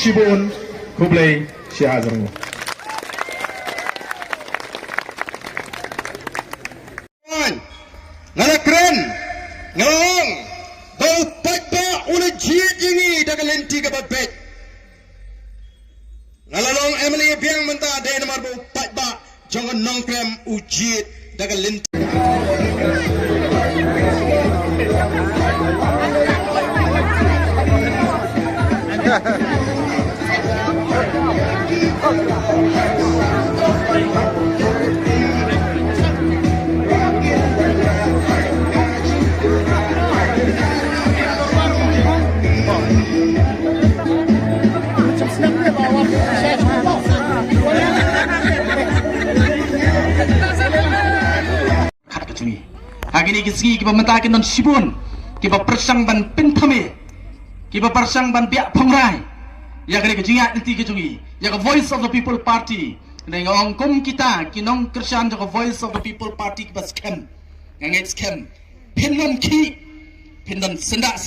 Shibun Kublai Shihazarmu. Ngala keren, ngalong, bau pagba ula jid ini daga lenti ke babet. Ngalalong Emily biang mentah day nomor bau pagba jangan nongkrem ujid daga lenti. Hari ini kita mementakan non Shibun, kita persang ban pentame, kita persang ban biak pengrai. Ya kini kejingat nanti kejungi, ya Voice of the People Party. Dengan ongkom kita, kinong kerjaan jaga Voice of the People Party kita scam, nganget scam, penon ki, penon sendak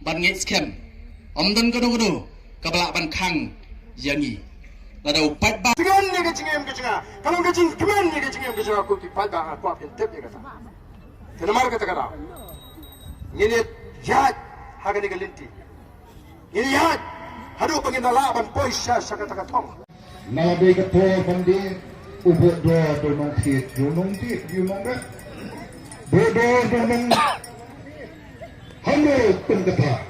ban nget scam. Omdan kono kabelak ban kang, yangi. Lalu upat ba. Dengan ni kejingem kejinga, kalau kejing kemen ni kejingem kejinga aku kipat ba aku akan tep ni kata. Kenapa kata kata? Ini jad harga ni kelinti. Ini jad. Haduh pengendala ban poisya kata tong. Nabi ketua bandi ubud dua tunong sit junong dah. Bodo junong halo pengkata.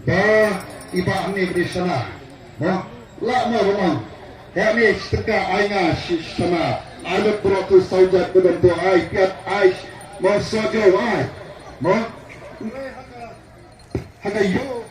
Dah iba ni di sana. Nah, lama rumah. Kami setengah aina sana. Ada beratus saja kebentuk ai piat ai masaja ai. Mo. Haga yo